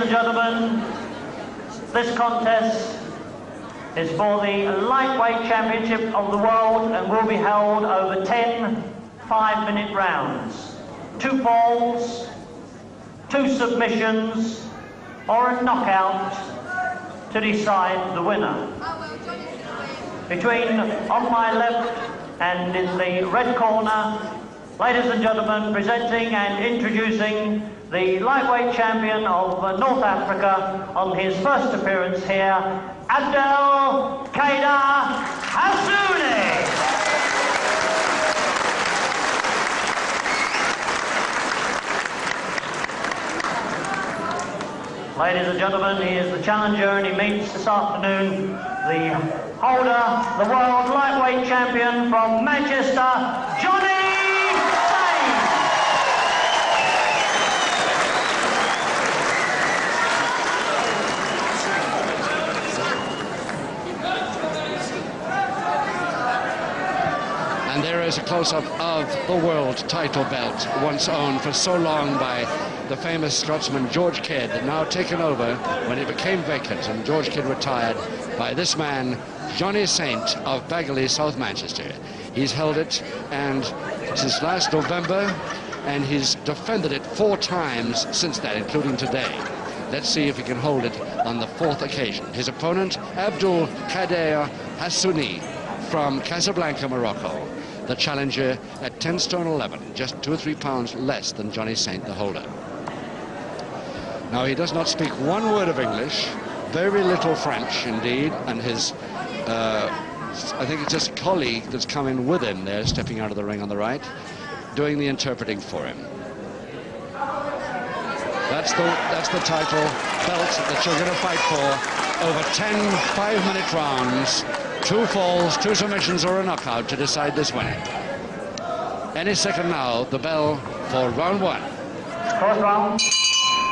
and gentlemen, this contest is for the lightweight championship of the world and will be held over 10 5-minute rounds. 2 falls, 2 submissions, or a knockout to decide the winner. Between on my left and in the red corner, ladies and gentlemen, presenting and introducing the lightweight champion of North Africa on his first appearance here, Kaider Hassouni. Ladies and gentlemen, he is the challenger and he meets this afternoon the holder, the world lightweight champion from Manchester, Johnny Saint. And there is a close-up of the world title belt, once owned for so long by the famous Scotsman George Kidd, now taken over when it became vacant, and George Kidd retired by this man, Johnny Saint of Bagley, South Manchester. He's held it, and since last November, and he's defended it 4 times since that, including today. Let's see if he can hold it on the 4th occasion. His opponent, Kaider Hassouni from Casablanca, Morocco. The challenger at 10 stone 11, just 2 or 3 pounds less than Johnny Saint, the holder. Now, he does not speak 1 word of English, very little French indeed, and his, I think it's his colleague that's come in with him there, stepping out of the ring on the right, doing the interpreting for him. That's the title belt that you're going to fight for over 10 5-minute rounds, 2 falls, 2 submissions, or a knockout to decide this winner. Any second now, the bell for round 1. 4th round.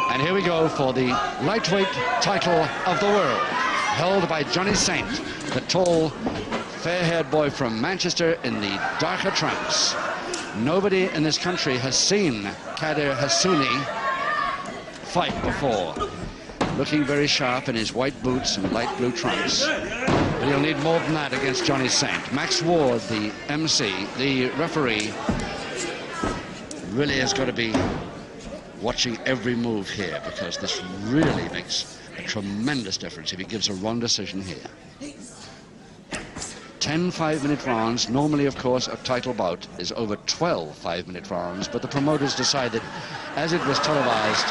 And here we go for the lightweight title of the world, held by Johnny Saint, the tall, fair-haired boy from Manchester in the darker trunks. Nobody in this country has seen Kaider Hassouni fight before. Looking very sharp in his white boots and light blue trunks. But he'll need more than that against Johnny Saint. Max Ward, the MC, the referee, really has got to be watching every move here, because this really makes a tremendous difference if he gives a wrong decision here. 10 5-minute rounds. Normally, of course, a title bout is over 12 5-minute rounds, but the promoters decided, as it was televised,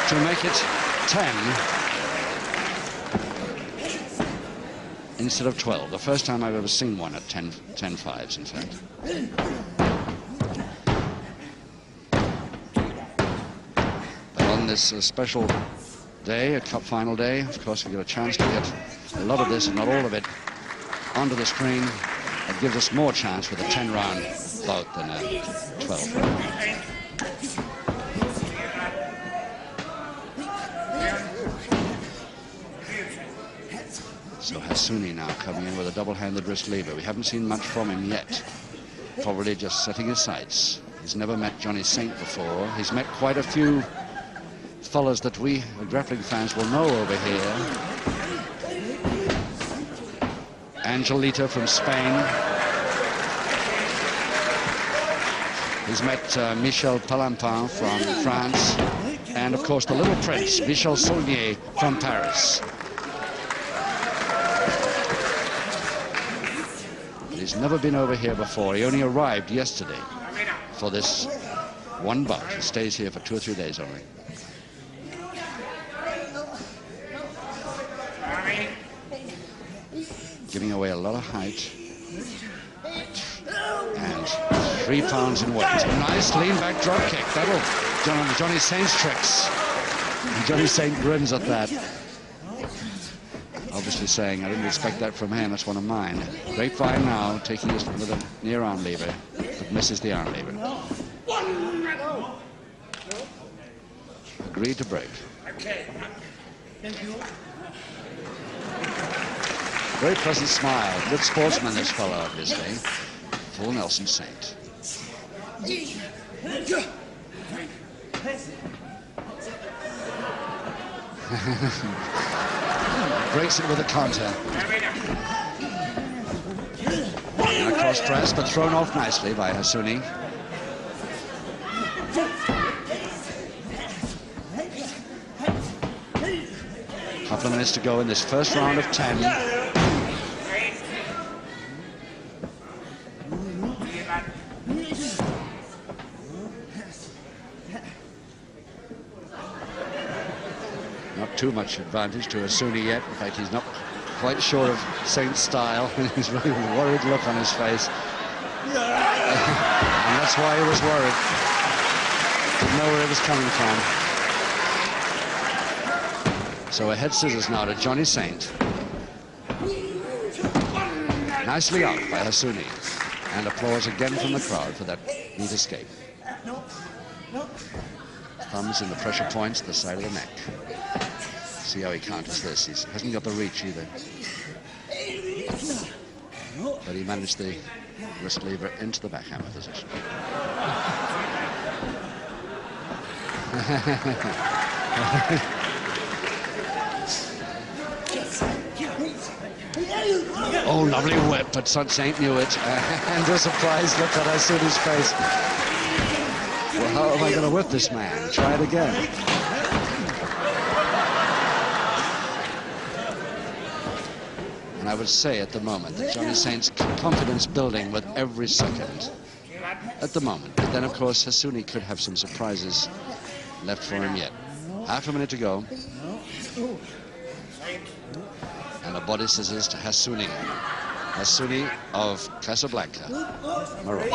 to make it 10 instead of 12. The first time I've ever seen one at 10 5s, in fact. On this special day, a cup final day, of course, we get a chance to get a lot of this, and not all of it, onto the screen. It gives us more chance with a 10-round bout than a 12-round. So Hassouni now coming in with a double-handed wrist lever. We haven't seen much from him yet. Probably just setting his sights. He's never met Johnny Saint before. He's met quite a few fellas that we grappling fans will know over here. Angelita from Spain. He's met Michel Palampin from France, and of course the little prince, Michel Saulnier from Paris. He's never been over here before. He only arrived yesterday for this one bout. He stays here for 2 or 3 days only. Giving away a lot of height. And 3 pounds in weight. A nice lean back drop kick. That'll Johnny Saint's tricks. And Johnny Saint grins at that. Obviously saying, I didn't expect that from him, that's one of mine. Grapevine now, taking this with a near arm lever, but misses the arm lever. Agreed to break. Okay. Thank you. Very pleasant smile. Good sportsman, this fellow, obviously. Full Nelson Saint. Breaks it with a counter. And a cross press, but thrown off nicely by Hassouni. Couple of minutes to go in this first round of 10. Not too much advantage to Hassouni yet. In fact, he's not quite sure of Saint's style. He's a really worried look on his face. And that's why he was worried. Didn't know where it was coming from. So a head scissors now to Johnny Saint. Nicely out by Hassouni. And applause again from the crowd for that neat escape. Thumbs in the pressure points at the side of the neck. See how he counters this. He hasn't got the reach either. But he managed the wrist lever into the backhammer position. Oh, lovely whip, but Saint knew it. And a surprised look at Hassouni's face. Well, how am I going to whip this man? Try it again. And I would say at the moment that Johnny Saint's confidence building with every second. At the moment. But then, of course, Hassouni could have some surprises left for him yet. Half a minute to go. And a body scissors to Hassouni. Hassouni of Casablanca, Morocco.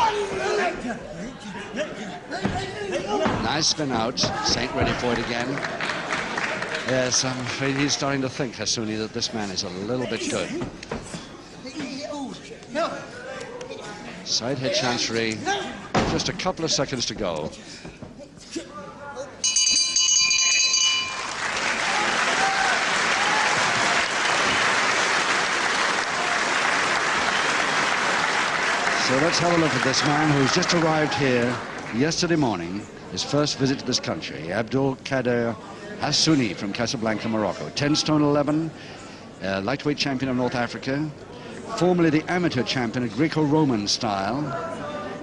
Nice spin out. Saint ready for it again. Yes, I'm afraid he's starting to think, Hassouni, that this man is a little bit good. Side head chancery. Just a couple of seconds to go. So let's have a look at this man who's just arrived here yesterday morning, his first visit to this country, Abdul Kaider Hassouni from Casablanca, Morocco. 10 stone 11, lightweight champion of North Africa, formerly the amateur champion of Greco-Roman style.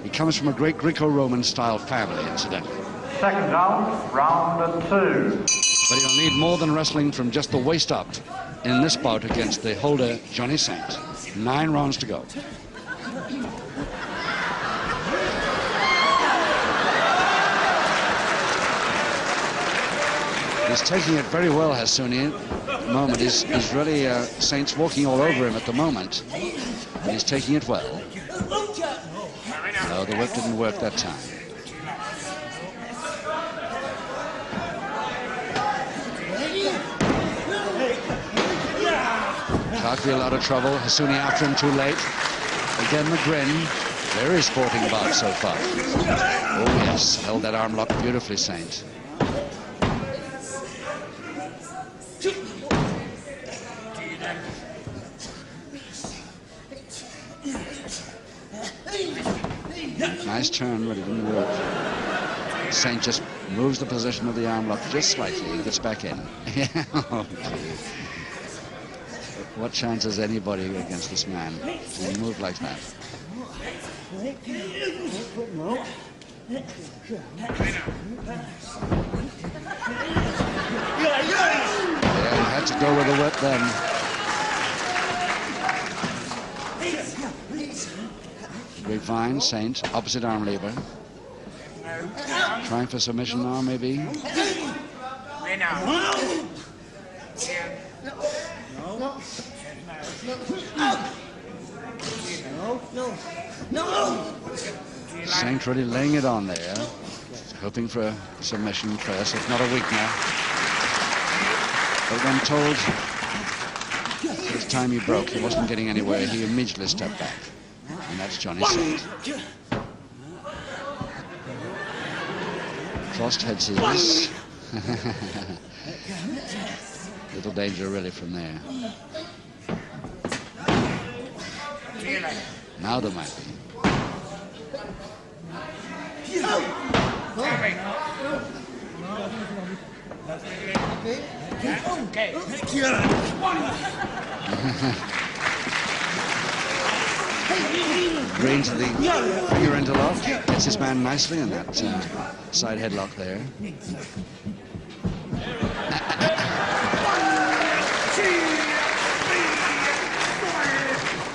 He comes from a great Greco-Roman style family, incidentally. Second round, round 2. But he'll need more than wrestling from just the waist up in this bout against the holder, Johnny Saint. 9 rounds to go. He's taking it very well, Hassouni. At the moment, he's really Saint's walking all over him at the moment, but he's taking it well. No, the whip didn't work that time. Can't be a lot of trouble. Hassouni after him too late. Again, the grin. Very sporting bout so far. Oh yes, held that arm lock beautifully, Saint. Nice turn, but it didn't work. Saint just moves the position of the arm lock just slightly and gets back in. What chance has anybody against this man when he moved like that? Yeah, he had to go with a whip then. Grapevine, Saint, opposite arm lever. Trying for submission now, maybe. Saint really laying it on there, hoping for a submission first, if not a weakener. But when told this time he broke, he wasn't getting anywhere, he immediately stepped back. And that's Johnny Saint. Crossed head scissors. Little danger really from there. Now there might be. Okay. Green to the finger interlock. Gets his man nicely in that side headlock there.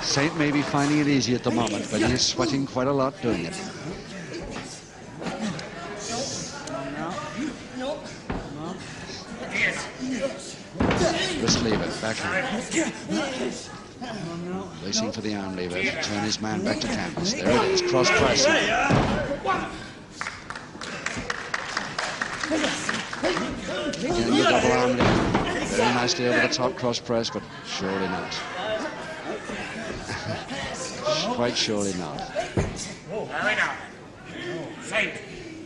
Saint may be finding it easy at the moment, but he's sweating quite a lot doing it. Wrist lever, backhand. Racing for the arm lever to turn his man back to canvas. There it is, cross pressing. Getting the double arm lever. Very nicely over the top cross press, but surely not. Quite surely not.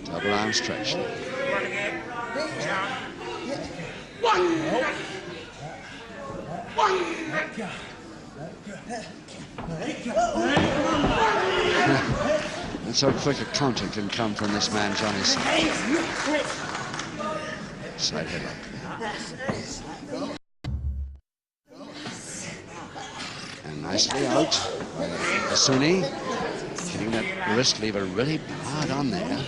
Double arm stretch. And so quick a counter can come from this man, Johnny. Side headlock. And nicely out. Hassouni getting that wrist lever really hard on there.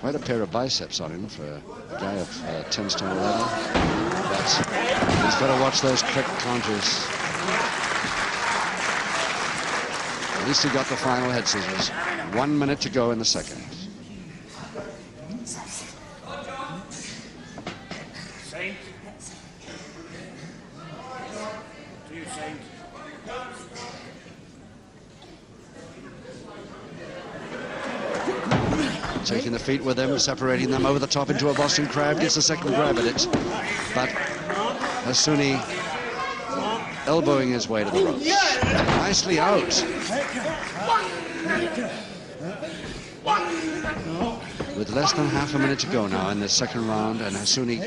Quite a pair of biceps on him for a guy of 10 stone 11. But he's got to watch those quick counters. At least he got the final head scissors. 1 minute to go in the second. Saint. To you, Saint. Taking the feet with him, separating them over the top into a Boston Crab. Gets a second grab at it. But Hassouni elbowing his way to the ropes. Nicely out. With less than half a minute to go now in the second round, and Hassouni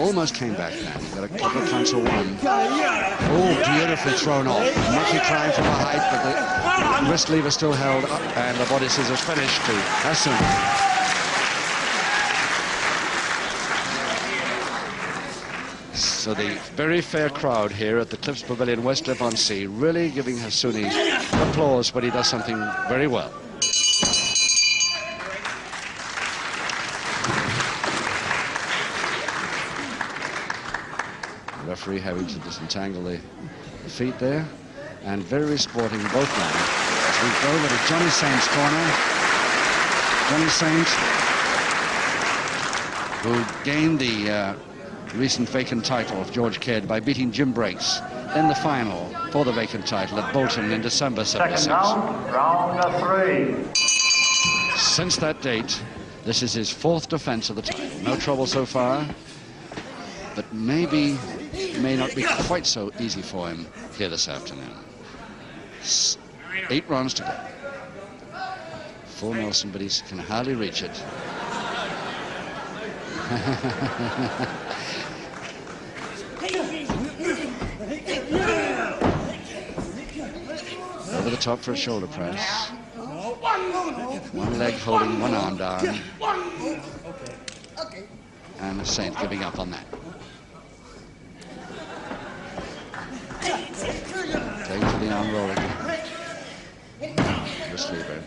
almost came back then. Got a couple of counts of one. Oh, beautifully thrown off. Mucky trying from the height, but the wrist lever still held up, and the body scissors finished to Hassouni. So the very fair crowd here at the Cliffs Pavilion, Westcliff-on-Sea, really giving Hassouni applause when he does something very well. The referee having to disentangle the feet there, and very sporting both men. As we go over to Johnny Saint's corner. Johnny Saint, who gained the recent vacant title of George Kidd by beating Jim Breaks in the final for the vacant title at Bolton in December '76. Second round, round 3. Since that date, this is his 4th defense of the title. No trouble so far, but maybe may not be quite so easy for him here this afternoon. 8 rounds to go. Full Nelson, but he can hardly reach it. Over the top for a shoulder press. One leg holding, one arm down. And Saint giving up on that. Going for the arm rolling. Wrist lever.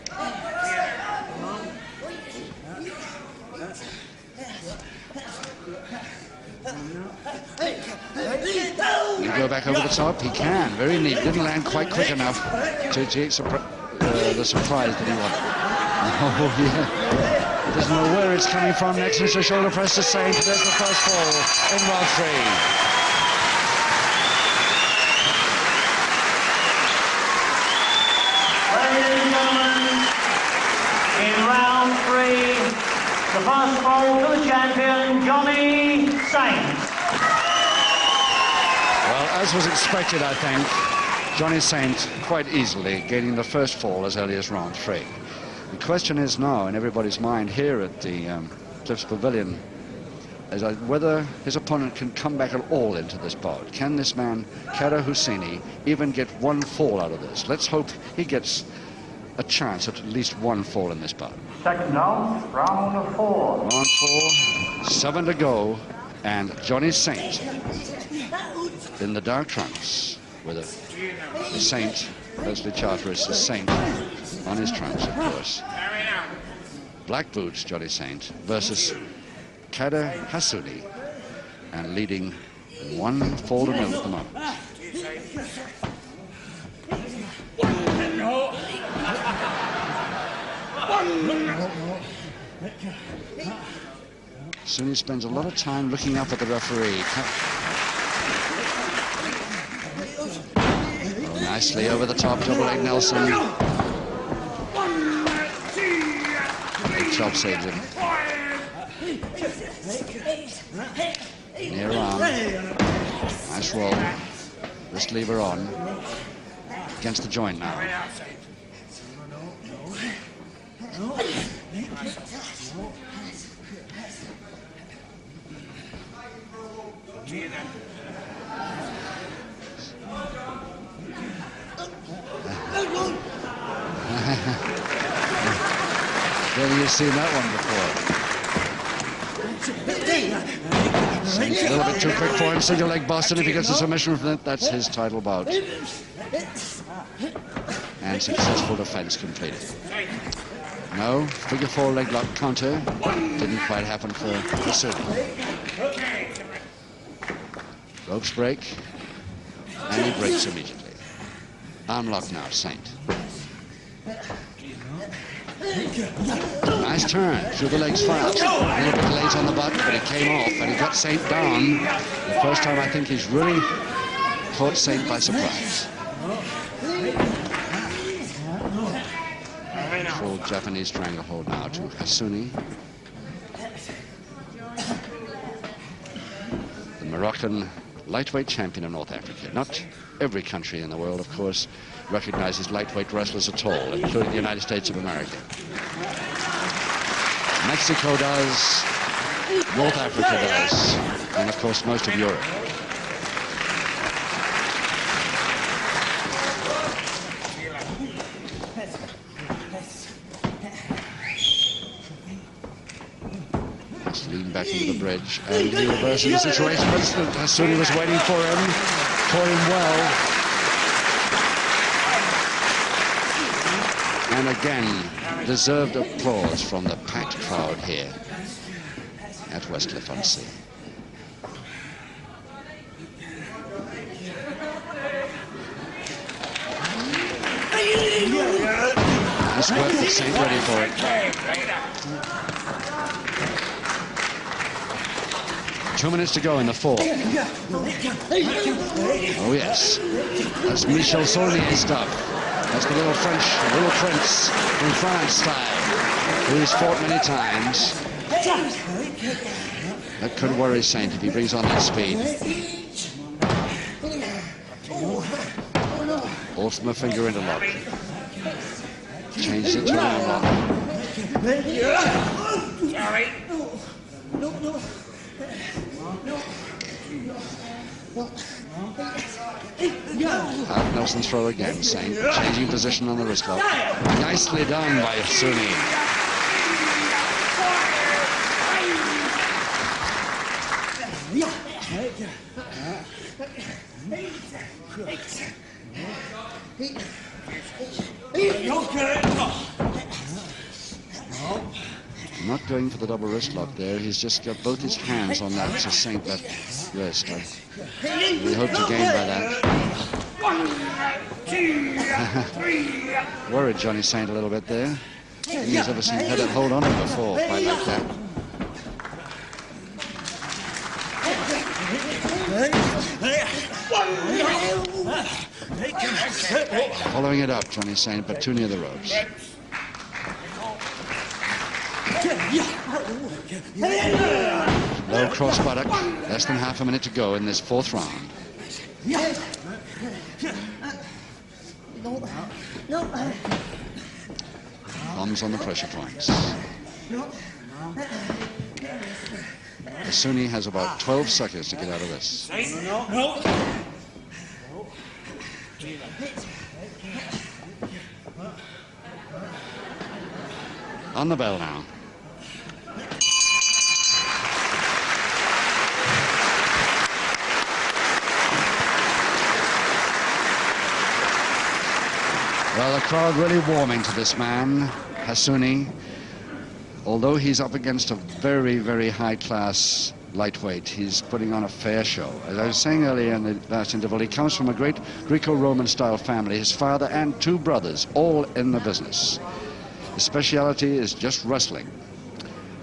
You go back over the top. He can. Very neat. Didn't land quite quick enough to take the surprise that he wanted. Oh, yeah. Doesn't know where it's coming from. Next is a shoulder press to Saint. There's the first fall in round 3. Ladies and gentlemen, in round 3, the first fall to the champion, Johnny Saint. Well, as was expected, I think, Johnny Saint quite easily gaining the first fall as early as round 3. The question is now in everybody's mind here at the Cliffs Pavilion is whether his opponent can come back at all into this bout. Can this man, Kaider Hassouni, even get one fall out of this? Let's hope he gets a chance at least one fall in this bout. Second round, round 4. Round 4, 7 to go, and Johnny Saint in the dark trunks with the Saint, Leslie Charteris, the Saint on his trunks, of course. Black boots, Johnny Saint, versus Kaider Hassouni, and leading 1 fall to 0 at the moment. Hassouni spends a lot of time looking up at the referee. Oh, nicely over the top, double leg Nelson. Big chop saves him. Near arm. Nice roll. Wrist lever on. Against the joint now. Well, you've seen that one before. Saint's a little bit too quick for him. Single leg Boston. If he gets a submission from it, that's his title bout. And successful defense completed. No, figure 4 leg lock counter. Didn't quite happen for Hassouni. Ropes break. And he breaks immediately. Arm lock now, Saint. Nice turn through the legs fast. A little bit late on the butt, but it came off, and he got Saint down. The first time I think he's really caught Saint by surprise. Full Japanese stranglehold now to Hassouni. The Moroccan lightweight champion of North Africa. Not every country in the world, of course, recognizes lightweight wrestlers at all, including the United States of America. Mexico does, North Africa does, and of course most of Europe. Let's lean back into the bridge, and he reverses the situation. Hassouni was waiting for him, caught him well. And again, deserved applause from the packed crowd here at Westcliff-on-Sea. Nice work with Saint, ready for it. 2 minutes to go in the 4th. Oh yes, that's Michel Saulnier stuff. That's the little prince from France style, who's fought many times. That could worry Saint if he brings on that speed. Pulls from a finger into lock. Changes it to an arm lock. Out Nelson's throw again, Saint changing position on the wrist lock. Nicely done by Hassouni. Not going for the double wrist lock there. He's just got both his hands on that Saint left wrist. We hope to gain by that. 1, 2, 3. Worried Johnny Saint a little bit there. He's ever seen had that hold on him before, quite like that. Following it up, Johnny Saint, but too near the ropes. Low cross buttock, less than half a minute to go in this 4th round. Thumbs on the pressure points. Hassouni has about 12 seconds to get out of this. on the bell now. Well, the crowd really warming to this man, Hassouni. Although he's up against a very, very high-class lightweight, he's putting on a fair show. As I was saying earlier in the last interval, he comes from a great Greco-Roman style family. His father and two brothers, all in the business. His speciality is just wrestling.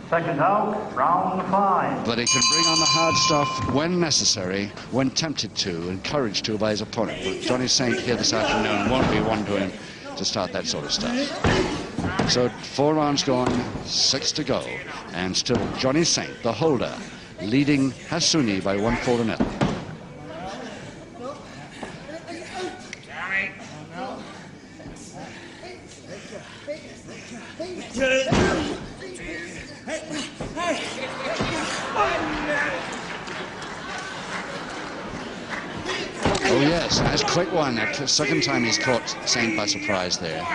Second out, round 5. But he can bring on the hard stuff when necessary, when tempted to, encouraged to by his opponent. But Johnny Saint here this afternoon won't be one to him to start that sort of stuff. So 4 rounds gone, 6 to go, and still Johnny Saint, the holder, leading Hassouni by 1-4-0. Oh yes, nice quick one. That's the second time he's caught Saint by surprise there.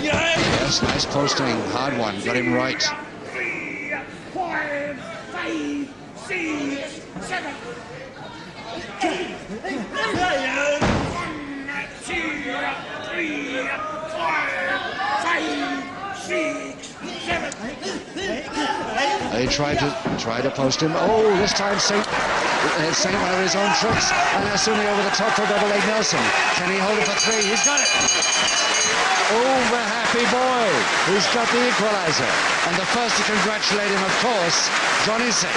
Yes, nice posting, hard one, got him right. 3, 4, 5, 6, 7, 8, 1, 2, 3, 4, 5, 6, 7. They tried to post him. Oh, this time Saint one of his own tricks, and Hassouni over the top for double leg Nelson. Can he hold it for 3? He's got it. Oh, the happy boy. He's got the equalizer. And the first to congratulate him, of course, Johnny Saint.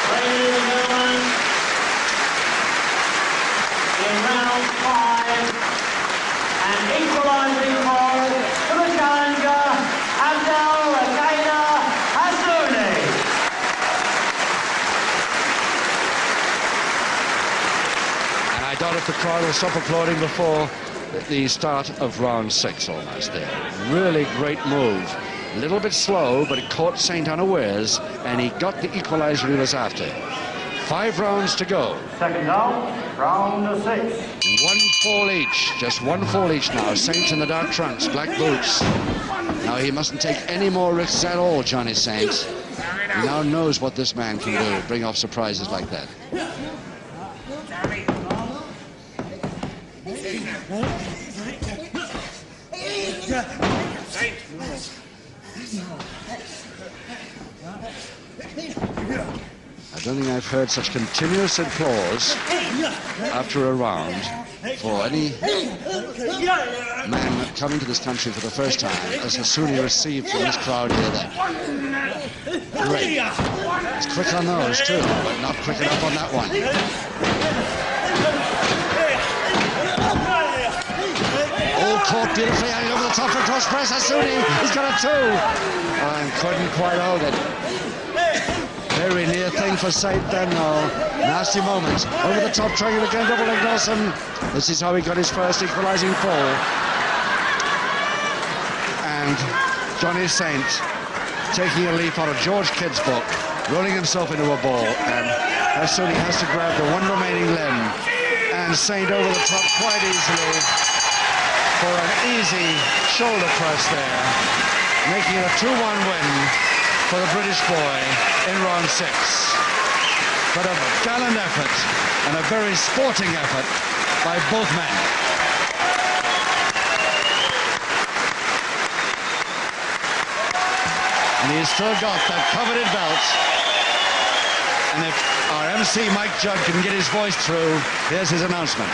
Ladies and gentlemen, in round 5, an equalizing ball for the challenger, Kaider Hassouni. And I doubt if the crowd will stop applauding before the start of round 6 almost there. Really great move. A little bit slow, but it caught Saint unawares, and he got the equalizer he was after. 5 rounds to go. Second out, round 6. 1 fall each, just 1 fall each now. Saint in the dark trunks, black boots. Now he mustn't take any more risks at all, Johnny Saint. He now knows what this man can do, bring off surprises like that. I don't think I've heard such continuous applause after a round for any man coming to this country for the first time as Hassouni received from this crowd here then. Great. It's quick on those too, but not quick enough on that one. All caught beautifully and over the top for cross press. Hassouni, he's got a 2. And couldn't quite hold it. Very near thing for Saint then, though. Nasty moment. Over the top, trying it again, double leg Nelson. This is how he got his first equalizing fall. And Johnny Saint taking a leaf out of George Kidd's book, rolling himself into a ball, and Hassouni has to grab the one remaining limb. And Saint over the top quite easily for an easy shoulder press there, making it a 2-1 win for the British boy in round 6. But a gallant effort and a very sporting effort by both men. And he's still got that coveted belt. And if our MC Mike Judd can get his voice through, here's his announcement.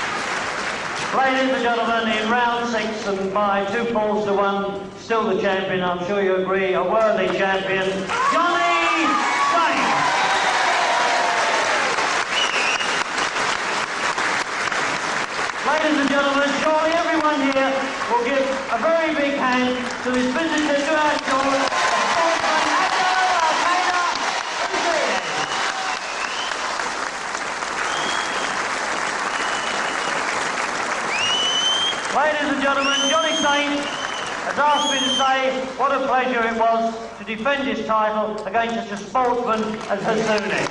Ladies and gentlemen, in round 6 and by 2 falls to 1, still the champion, I'm sure you agree, a worthy champion, Johnny Saint. Ladies and gentlemen, surely everyone here will give a very big hand to his visitor to our show, Ladies and gentlemen, Johnny Saint has asked me to say what a pleasure it was to defend his title against such a sportsman as Hassouni.